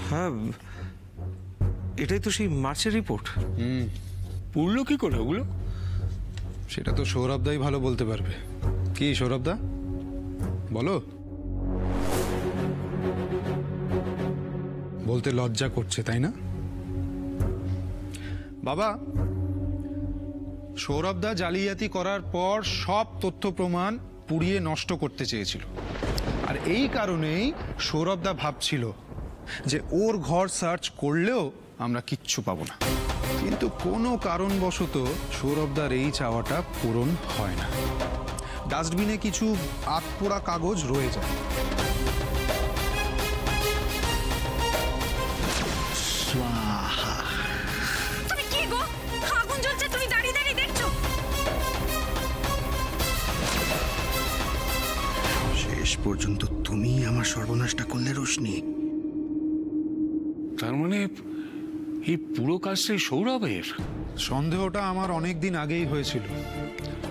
হ্যাঁ, এটাই তো সেই মার্চের রিপোর্ট। পুরলো কি করে ওগুলো? সেটা তো সৌরভদাই ভালো বলতে পারবে। কি সৌরভদা, বলো। বলতে লজ্জা করছে তাই না? বাবা, সৌরভদা জালিয়াতি করার পর সব তথ্য প্রমাণ পুড়িয়ে নষ্ট করতে চেয়েছিল, আর এই কারণেই সৌরভদা ভাবছিল যে ওর ঘর সার্চ করলেও আমরা কিচ্ছু পাবো না। কিন্তু কোনো কারণবশত সৌরভদার এই চাওয়াটা পূরণ হয় না। ডাস্টবিনে কিছু আতপোড়া কাগজ রয়ে যায়। তুমি কি গো, আগুন জ্বলছে, তুমি দাঁড়িয়ে দাঁড়িয়ে দেখছো? শেষ পর্যন্ত তুমি আমার সর্বনাশটা করলে রোশনি। তার মানে এই পুরো কাজটাই সৌরভের? সন্দেহটা আমার অনেক দিন আগেই হয়েছিল,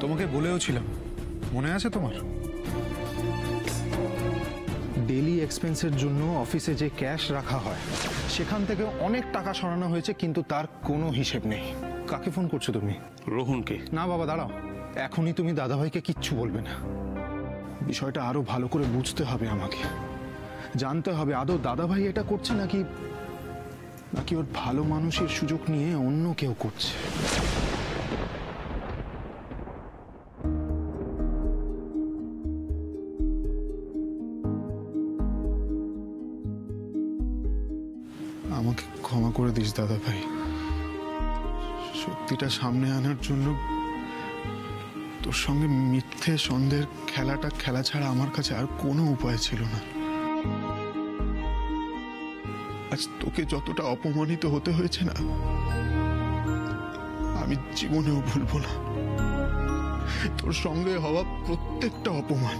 তোমাকে বলেও ছিলাম, মনে আছে তোমার? ডেইলি এক্সপেন্সের জন্য অফিসে যে ক্যাশ রাখা হয় সেখান থেকে অনেক টাকা সরানো হয়েছে, কিন্তু তার কোনো হিসেব নেই। কাকে ফোন করছো তুমি? রোহনকে। না বাবা, দাঁড়াও, এখনই তুমি দাদাভাইকে কিচ্ছু বলবে না। বিষয়টা আরো ভালো করে বুঝতে হবে আমাকে, জানতে হবে আদৌ দাদাভাই এটা করছে নাকি নাকি ওর ভালো মানুষের সুযোগ নিয়ে অন্য কেউ করছে। আমাকে ক্ষমা করে দিস দাদাভাই। সত্যিটা সামনে আনার জন্য তোর সঙ্গে মিথ্যে সন্দেহের খেলাটা খেলা ছাড়া আমার কাছে আর কোনো উপায় ছিল না। আজ তোকে যতটা অপমানিত হতে হয়েছে না, আমি জীবনেও ভুলবো না। তোর সঙ্গে হওয়া প্রত্যেকটা অপমান,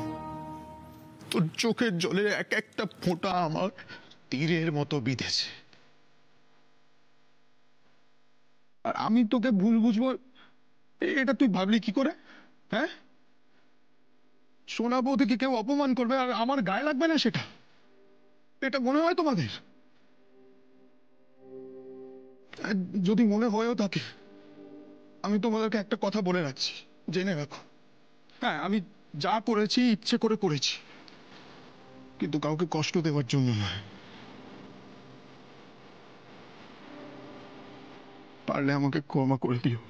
তোর চোখের জলের এক একটা ফোঁটা আমার তীরের মতো বিঁধেছে। আর আমি তোকে ভুল বুঝবো এটা তুই ভাবলি কি করে? হ্যাঁ, সোনা বৌদিকে কেউ অপমান করবে আর আমার গায়ে লাগবে না, সেটা এটা মনে হয় তোমাদের? যদি মনে হয়েও থাকে, আমি তোমাদেরকে একটা কথা বলে রাখছি, জেনে রাখো। হ্যাঁ, আমি যা করেছি ইচ্ছে করে করেছি, কিন্তু কাউকে কষ্ট দেওয়ার জন্য নয়। পারলে আমাকে ক্ষমা করে দিও।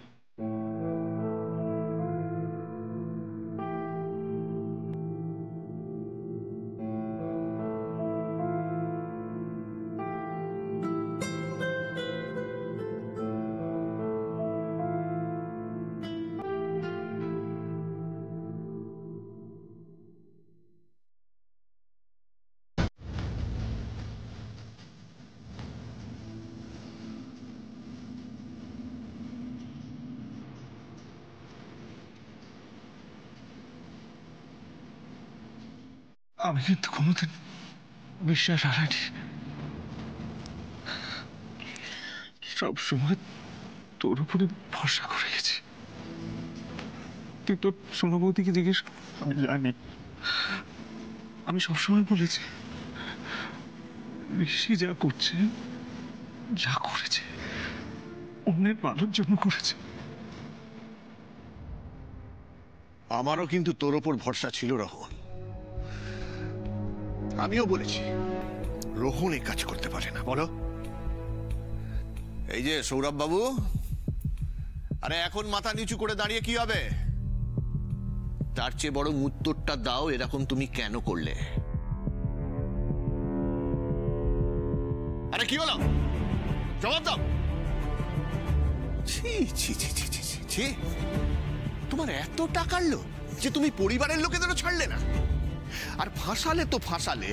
আমি কিন্তু কোনোদিন বিশ্বাস হারাইনি। সবসময় তোর উপরে ভরসা করে গেছি। তুই তোর সোনাবতীকে জিজ্ঞেস, আমি জানি। আমি সবসময় বলেছি, ঋষি যা করছে, যা করেছে, অন্যের ভালোর জন্য করেছে। আমারও কিন্তু তোর ওপর ভরসা ছিল রোহন। আমিও বলেছি রোহন এই কাজ করতে পারে না। বলো, এই যে সৌরভ বাবু, আরে এখন মাথা নিচু করে দাঁড়িয়ে কি হবে? তার চেয়ে বড় উত্তরটা দাও, এরকম তুমি কেন করলে? আরে কি হলো, জবাব দাও। ছি ছি ছি ছি ছি ছি ছি, তোমার এত টাকার লোভ যে তুমি পরিবারের লোকেদেরও ছাড়লে না। আর ফাঁসালে তো ফাঁসালে,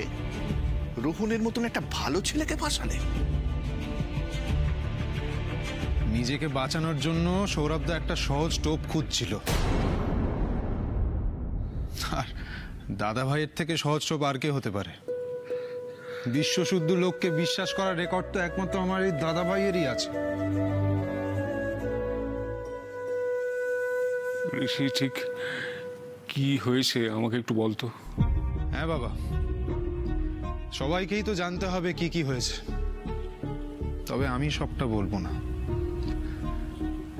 রোহনের মতন একটা ভালো ছেলেকে ফাঁসালে। নিজেকে বাঁচানোর জন্য সৌরভদা একটা সহজ টোপ খুঁজছিল, আর দাদা ভাইয়ের থেকে সহজ টোপ আর কে হতে পারে? বিশ্বশুদ্ধ লোককে বিশ্বাস করার রেকর্ড তো একমাত্র আমার এই দাদা ভাইয়েরই আছে। ঋষি, ঠিক কি হয়েছে আমাকে একটু বলতো। হ্যাঁ বাবা, সবাইকেই তো জানতে হবে কি কি হয়েছে, তবে আমি সবটা বলবো না,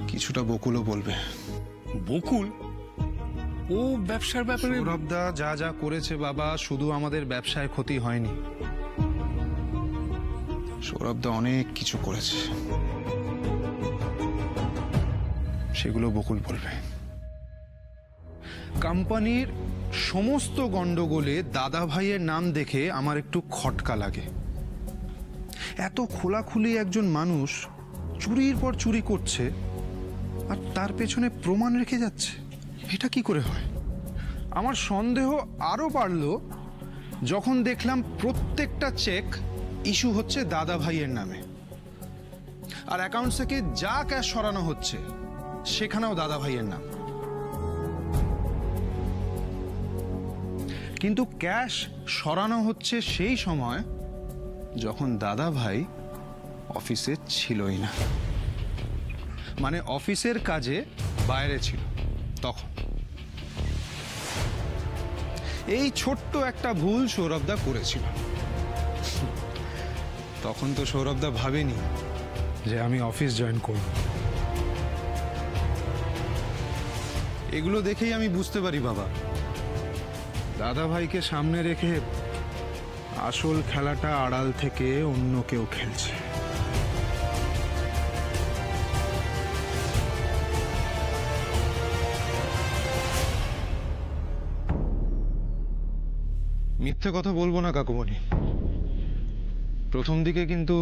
কিছুটা বকুলও বলবে। বকুল? ও ব্যবসার ব্যাপারে? সৌরভদা যা যা করেছে বাবা, শুধু আমাদের ব্যবসায় ক্ষতি হয়নি, সৌরভদা অনেক কিছু করেছে, সেগুলো বকুল বলবে। কোম্পানির সমস্ত গন্ডগোলে দাদা ভাইয়ের নাম দেখে আমার একটু খটকা লাগে। এত খোলাখুলি একজন মানুষ চুরির পর চুরি করছে আর তার পেছনে প্রমাণ রেখে যাচ্ছে, এটা কি করে হয়? আমার সন্দেহ আরো বাড়লো যখন দেখলাম প্রত্যেকটা চেক ইস্যু হচ্ছে দাদা ভাইয়ের নামে, আর অ্যাকাউন্ট থেকে যা ক্যাশ সরানো হচ্ছে সেখানেও দাদা ভাইয়ের নাম। কিন্তু ক্যাশ সরানো হচ্ছে সেই সময় যখন দাদা ভাই অফিসে ছিলই না, মানে অফিসের কাজে বাইরে ছিল তখন। এই ছোট্ট একটা ভুল সৌরভদা করেছিল। তখন তো সৌরভদা ভাবেনি যে আমি অফিস জয়েন করব। এগুলো দেখেই আমি বুঝতে পারি বাবা, দাদা ভাইকে সামনে রেখে আসল খেলাটা আড়াল থেকে অন্য কেউ খেলছে। মিথ্যে কথা বলবো না কাকুমণি, প্রথম দিকে কিন্তু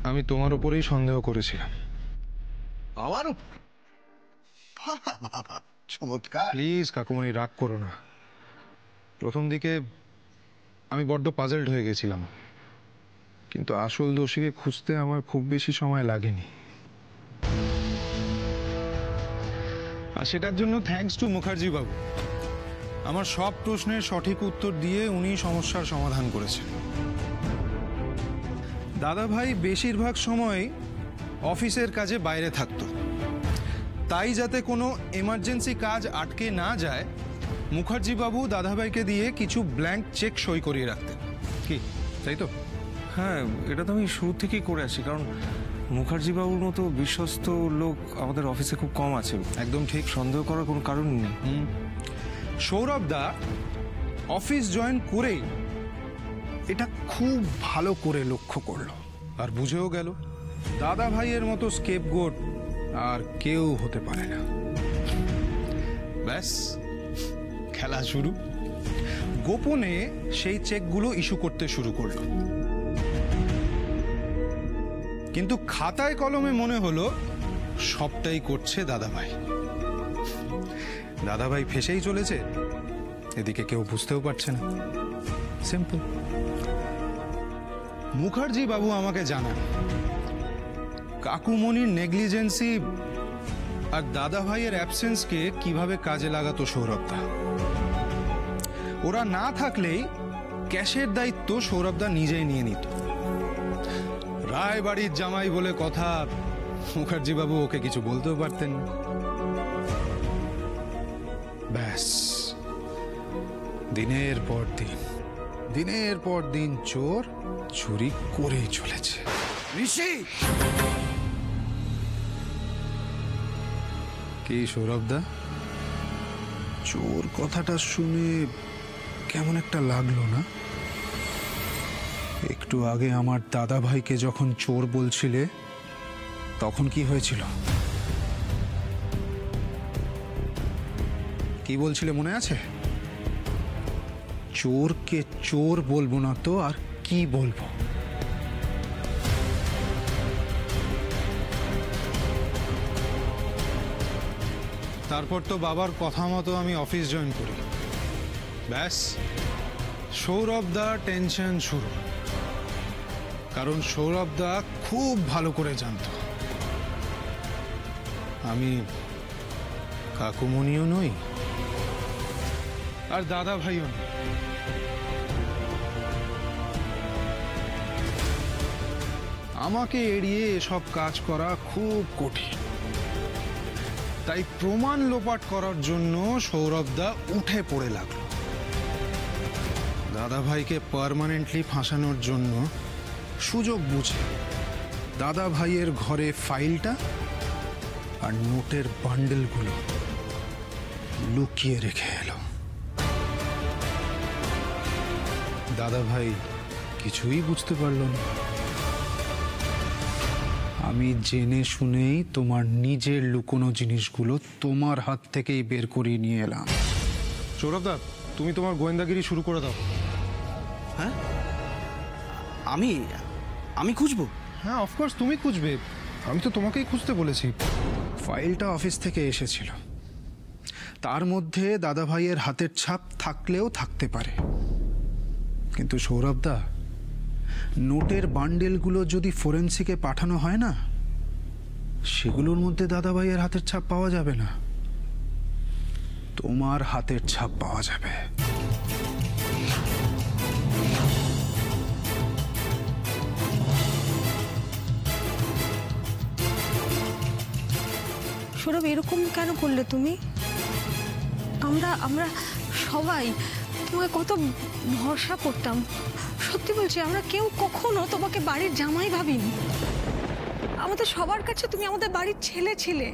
আমি তোমার উপরেই সন্দেহ করেছিলাম। আমারও চমৎকার। প্লিজ কাকুমণি রাগ করো না, প্রথম দিকে আমি বড্ড পাজলড হয়ে গেছিলাম, কিন্তু আসল দোষীকে খুঁজতে আমার খুব বেশি সময় লাগেনি। আর সেটার জন্য থ্যাঙ্কস টু মুখার্জি বাবু। আমার সব প্রশ্নের সঠিক উত্তর দিয়ে উনি সমস্যার সমাধান করেছেন। দাদা ভাই বেশিরভাগ সময় অফিসের কাজে বাইরে থাকতো, তাই যাতে কোনো এমার্জেন্সি কাজ আটকে না যায় মুখার্জি বাবু দাদাভাইকে দিয়ে কিছু ব্ল্যাঙ্ক চেক সই করিয়ে রাখতেন। কি তাই তো? হ্যাঁ, এটা তো আমি শুরু থেকেই করে আসি, কারণ মুখার্জি বাবুর মতো বিশ্বস্ত লোক আমাদের অফিসে খুব কম আছে। একদম ঠিক, সন্দেহ করার কোনো কারণ নেই। সৌরভ দা অফিস জয়েন করেই এটা খুব ভালো করে লক্ষ্য করলো আর বুঝেও গেল দাদা ভাইয়ের মতো স্কেপগোট আর কেউ হতে পারে না। ব্যাস খেলা শুরু। গোপনে সেই চেকগুলো ইস্যু করতে শুরু করলো, কিন্তু খাতায় কলমে মনে হলো সবটাই করছে দাদাভাই। দাদাভাই ফেসেই চলেছে, এদিকে কেউ বুঝতেও পারছে না। সিম্পল। মুখার্জি বাবু আমাকে জানান কাকুমণির নেগলিজেন্সি আর দাদা ভাইয়ের অ্যাবসেন্সকে কিভাবে কাজে লাগাতো সৌরভদা। ওরা না থাকলেই ক্যাশের দায়িত্ব সৌরভদা নিজেই নিয়ে নিত। রায়বাড়ির জামাই বলে কথা, মুখার্জি বাবু ওকে কিছু বলতেও পারতেন না। ব্যাস দিনের পর দিন চোর চুরি করেই চলেছে। ঋষি, কি সৌরভদা, চোর কথাটা শুনে কেমন একটা লাগলো না? একটু আগে আমার দাদা ভাইকে যখন চোর বলছিলে তখন কি হয়েছিল? কি বলছিলে মনে আছে? চোরকে চোর বলবো না তো আর কি বলবো? তারপর তো বাবার কথা মতো আমি অফিস জয়েন করি। ব্যাস সৌরভদা টেনশন শুরু, কারণ সৌরভদা খুব ভালো করে জানত আমি কাকুমণিও নই আর দাদা ভাইও নই। আমাকে এড়িয়ে এসব কাজ করা খুব কঠিন, তাই প্রমাণ লোপাট করার জন্য সৌরভদা উঠে পড়ে লাগলো। দাদাভাইকে পার্মানেন্টলি ফাঁসানোর জন্য সুযোগ বুঝে দাদাভাইয়ের ঘরে ফাইলটা আর নোটের বান্ডেলগুলো লুকিয়ে রেখে এলো। দাদাভাই কিছুই বুঝতে পারল না। আমি জেনে শুনেই তোমার নিজের লুকোনো জিনিসগুলো তোমার হাত থেকেই বের করিয়ে নিয়ে এলাম। সৌরভদা, তুমি তোমার গোয়েন্দাগিরি শুরু করে দাও। হ্যাঁ, আমি খুঁজবো? হ্যাঁ, অফকোর্স তুমি খুঁজবে। আমি তো তোমাকেই খুঁজতে বলেছি। ফাইলটা অফিস থেকে এসেছিল, তার মধ্যে দাদাভাইয়ের হাতের ছাপ থাকলেও থাকতে পারে, কিন্তু সৌরভদা, নোটের বান্ডেলগুলো যদি ফরেন্সিকে পাঠানো হয় না, সেগুলোর মধ্যে দাদাভাইয়ের হাতের ছাপ পাওয়া যাবে না, তোমার হাতের ছাপ পাওয়া যাবে। সৌরভ, এরকম কেন করলে তুমি? আমরা সবাই তোমাকে কত ভরসা করতাম। সত্যি বলছি, আমরা কেউ কখনো তোমাকে বাড়ির জামাই ভাবিনি। আমাদের সবার কাছে তুমি আমাদের বাড়ির ছেলে ছিলে।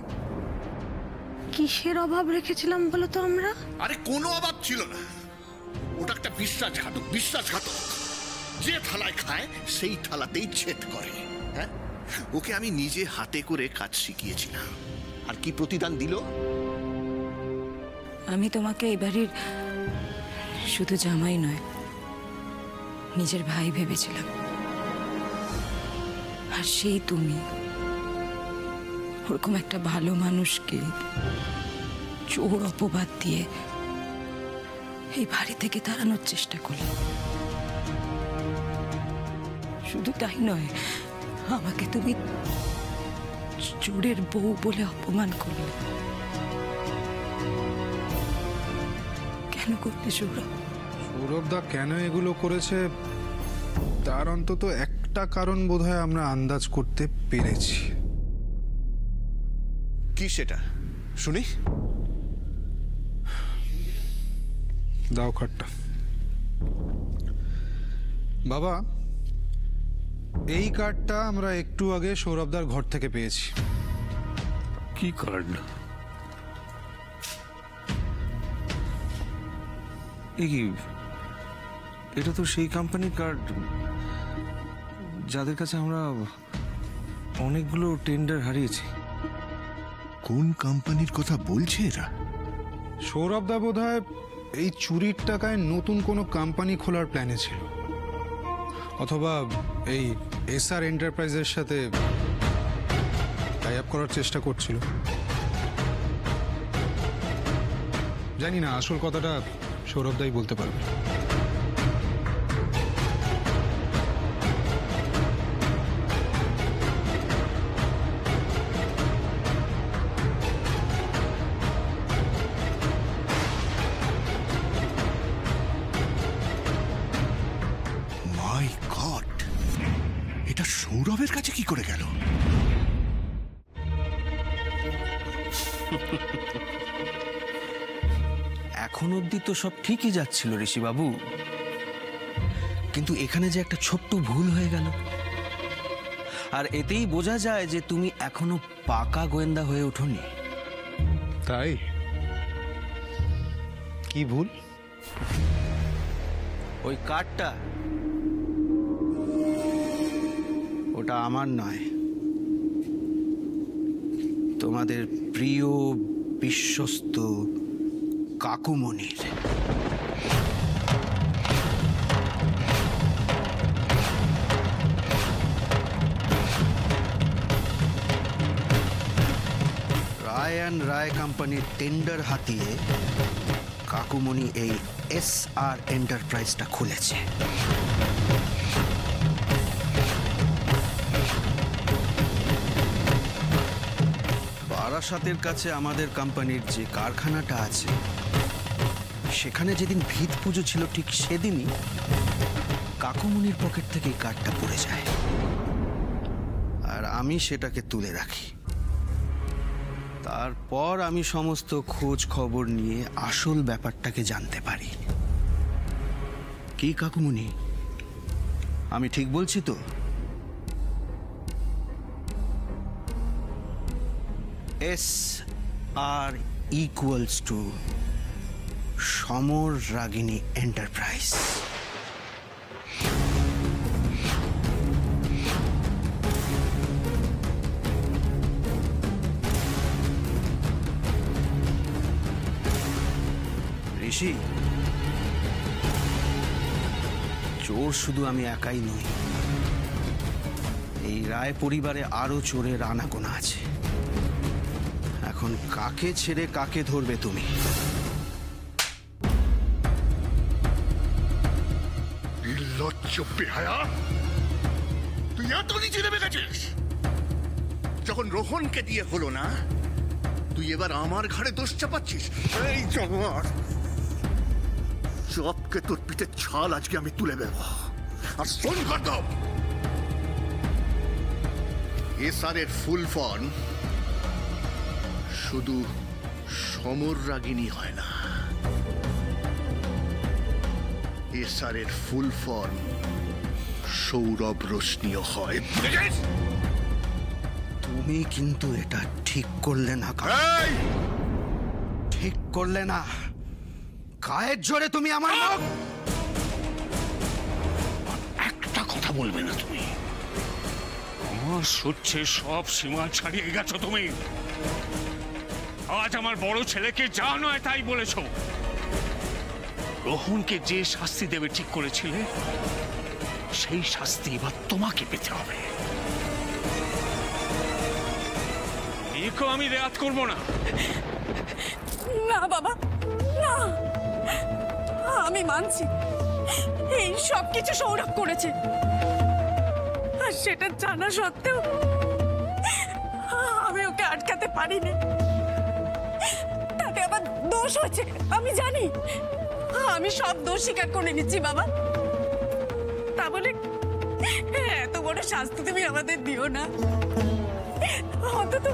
কিসের অভাব রেখেছিলাম বলো তো আমরা? আরে কোনো অভাব ছিল না। ওটা একটা বিশ্বাসঘাতক, বিশ্বাসঘাতক। যে থালায় খায় সেই থালাতেই ছেদ করে। হ্যাঁ, ওকে আমি নিজে হাতে করে কাজ শিখিয়েছিলাম। আর কি প্রতিদান দিল? আমি তোমাকে এই বাড়ির শুধু জামাই নয়, নিজের ভাই ভেবেছিলাম। আর সেই তুমি ওরকম একটা ভালো মানুষকে চোর অপবাদ দিয়ে এই বাড়ি থেকে তাড়ানোর চেষ্টা করলে। শুধু তাই নয়, আমাকে তুমি চোরের বউ বলে অপমান করলে। কেন করলে সৌরভ? সৌরভদা কেন এগুলো করেছে তার অন্তত একটা কারণ বোধহয় আমরা আন্দাজ করতে পেরেছি। কি সেটা শুনি? দাও কার্ডটা। বাবা, এই কার্ডটা আমরা একটু আগে সৌরভদার ঘর থেকে পেয়েছি। কি কার্ড? এটা তো সেই কোম্পানির কার্ড যাদের কাছে আমরা অনেকগুলো টেন্ডার হারিয়েছি। কোন কোম্পানির কথা বলছে এরা? সৌরভদা বোধহয় এই চুরির টাকায় নতুন কোনো কোম্পানি খোলার প্ল্যানে ছিল, অথবা এই এসআর এন্টারপ্রাইজের সাথে টাই আপ করার চেষ্টা করছিল। জানি না, আসল কথাটা সৌরভদাই বলতে পারবে। মাই গড, এটা সৌরভের কাছে কি করে গেল? এখন অবধি তো সব ঠিকই যাচ্ছিল ঋষিবাবু, কিন্তু এখানে যে একটা ছোট্ট ভুল হয়ে গেল। আর এতেই বোঝা যায় যে তুমি এখনো পাকা গোয়েন্দা হয়ে ওঠোনি। তাই? কি ভুল? ওই কার্ডটা, ওটা আমার নয়, তোমাদের প্রিয় বিশ্বস্ত কাকুমণির। রায় অ্যান্ড রায় কোম্পানির টেন্ডার হাতিয়ে কাকুমণি এই এসআর এন্টারপ্রাইজটা খুলেছে। বারাসাতের কাছে আমাদের কোম্পানির যে কারখানাটা আছে, সেখানে যেদিন ভিত পুজো ছিল ঠিক সেদিনই কাকুমণির পকেট থেকে এই কার্ডটা পড়ে যায়, আর আমি সেটাকে তুলে রাখি। তারপর আমি সমস্ত খোঁজ খবর নিয়ে আসল ব্যাপারটাকে জানতে পারি। কি কাকুমুনি, আমি ঠিক বলছি তো? S R equals to Samar Ragini enterprise. Rishi, চোর শুধু আমি একাই নই, এই রায় পরিবারে আরো চোরের আনাগোনা আছে। এখন কাকে ছেড়ে কাকে ধরবে তুমি? নির্লজ্জ বেহায়া, তুই এত নিচে নেমে গেছিস? যখন রোহনকে দিয়ে হলো না, তুই এবার আমার ঘাড়ে দোষ চাপাচ্ছিস। এই জগর, চপকে তোর পিঠের ছাল আজকে আমি তুলে দেব। আর শোন করদম, এসআরের ফুল ফর্ম শুধু সমর রাগিনী হয় না, এসআরের ফুল ফর্ম সৌরভ রোশনীয় হয়। বুঝেছিস? তুমি কিন্তু এটা ঠিক করলে না। এই! ঠিক করলে না। গায়ের জোরে তুমি আমার মুখ। একটা কথা বলবে না তুমি? আমার সহ্যের সব সীমা ছাড়িয়ে গেছো তুমি। আজ আমার বড় ছেলেকে যা নয় তাই বলেছো। রোহনকে যে শাস্তি দেবে ঠিক করেছিলে, সেই শাস্তি এবার তোমাকে পেতে হবে। একে আমি রেয়াত করবো না। না বাবা, না, আমি মানছি এই সব কিছু সৌরভ করেছে, আর সেটা জানা সত্ত্বেও আমি ওকে আটকাতে পারিনি। তাতে আমার দোষ হচ্ছে, আমি জানি। আমি সব দোষ স্বীকার করে নিচ্ছি বাবা। তা বলে এত বড় শাস্তি তুমি আমাদের দিও না। অন্তত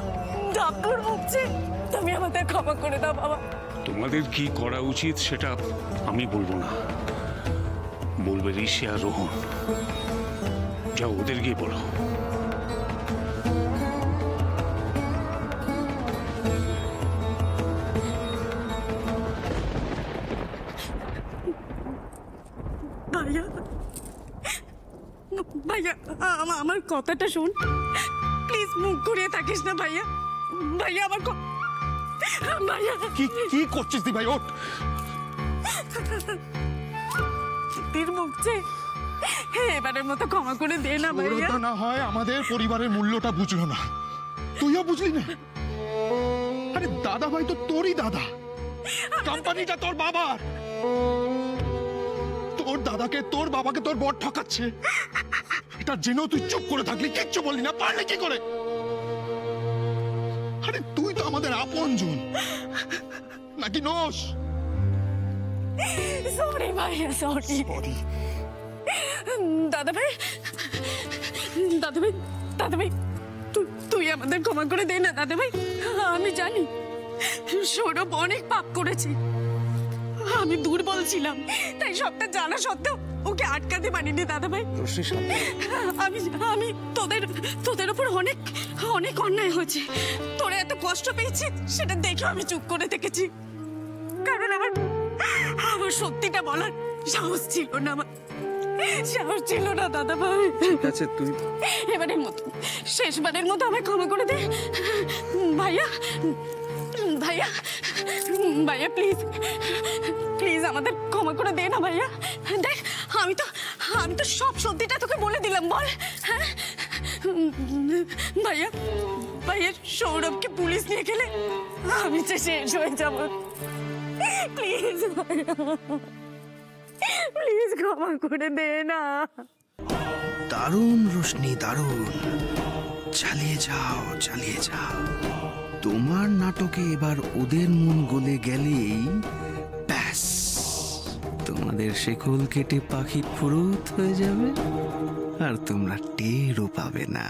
ডাক্তার বলছে, তুমি আমাদের ক্ষমা করে দাও বাবা। তোমাদের কি করা উচিত সেটা আমি বলবো না, বলবে ঋষি আর রোহন। যাও, ওদের গিয়ে বলো। ভাইয়া, ভাইয়া, আমার কথাটা শোন প্লিজ। মুখ ঘুরিয়ে থাকিস না ভাইয়া। ভাইয়া আমার ভাইয়া, কি কি করছিস দি ভাই? ওঠ। তীর মুখছে, এবারের মতো ক্ষমা করে দে না ভাইয়া। সৌরভদা না হয় আমাদের পরিবারের মূল্যটা বুঝলো না, তুইও বুঝলি না। আরে দাদা ভাই তো তোরই দাদা, কোম্পানিটা তোর বাবার। তোর দাদাকে, তোর বাবাকে তোর বর ঠকাচ্ছে, এটা জেনেও তুই চুপ করে থাকলি, কিচ্ছু বললি না। পারলে কি করে? আরে তুই তো আমাদের আপনজন, নাকি নোস? সরি ভাইয়া, সরি। দাদা ভাই, দাদা ভাই, দাদা ভাই, তুই আমাদের ক্ষমা করে দে না দাদা ভাই। আমি জানি সৌরভ অনেক পাপ করেছে, আমি দুর্বল ছিলাম, তাই সবটা জানা সত্ত্বেও ওকে আটকাতে পারিনি দাদা ভাই। আমি আমি তোদের উপর অনেক অনেক অন্যায় হয়েছে, তোরা এত কষ্ট পেয়েছিস সেটা দেখে আমি চুপ করে থেকেছি, কারণ আমার সত্যিটা বলার সাহস ছিল না। আমার সাহস ছিল না দাদা ভাই। ঠিক আছে, তুই এবারের মতো, শেষবারের মতো আমায় ক্ষমা করে দে ভাইয়া। ভাইয়া, ভাইয়া প্লিজ, প্লিজ আমাদের ক্ষমা করে দে না ভাইয়া। দেখ, আমি তো সব সত্যিটা তোকে বলে দিলাম, বল। হ্যাঁ ভাইয়া, ভাইয়া সৌরভকে পুলিশ নিয়ে গেলে আমি যে শেষ হয়ে যাব। প্লিজ ভাইয়া, প্লিজ ক্ষমা করে দে না। দারুণ রোশনি, দারুণ। চালিয়ে যাও, চালিয়ে যাও। তোমার নাটকে এবার ওদের মন গলে গেলেই ব্যাস, তোমাদের শেকল কেটে পাখি ফুরুত হয়ে যাবে, আর তোমরা টেরও পাবে না।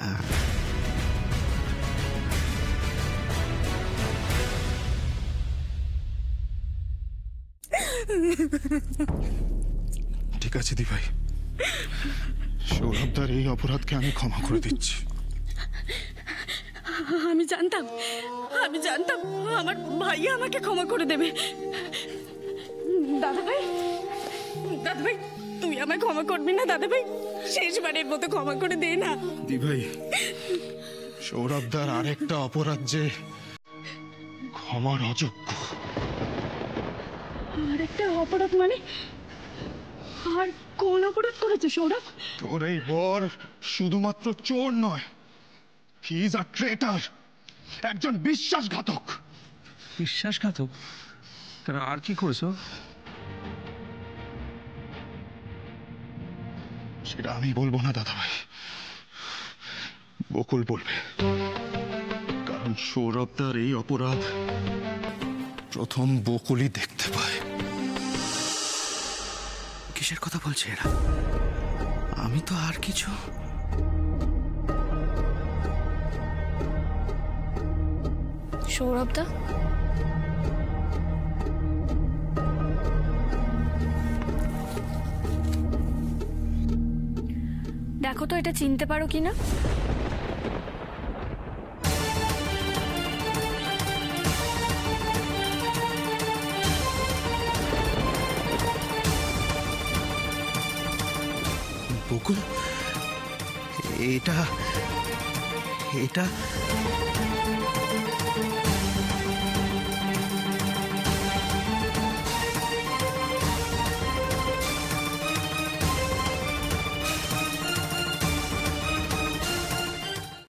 ঠিক আছে দিভাই, সৌরভদার এই অপরাধকে আমি ক্ষমা করে দিচ্ছি। আমি জানতাম আমার ভাই আমাকে ক্ষমা করে দেবে। দাদা ভাই তুই আমায় ক্ষমা করবি না দাদা ভাই? শেষবারের মতো ক্ষমা করে দে না। দিভাই, সৌরভদার আরেকটা অপরাধ যে ক্ষমার অযোগ্য। আর একটা অপরাধ মানে? আর কোন অপরাধ করেছে সৌরভ? তোর এই বর শুধুমাত্র চোর নয়, হি ইজ আ ট্রেটার, একজন বিশ্বাসঘাতক। বিশ্বাসঘাতক? তারা আর কি করেছো? সেটা আমি বলবো না দাদাভাই, বকুল বলবে। কারণ সৌরভদার এই অপরাধ প্রথম বকুলই দেখতে পায়। কিসের কথা বলছে এরা? আমি তো আর কিছু। সৌরভদা, দেখো তো এটা চিনতে পারো কিনা। বকুল, এটা এটা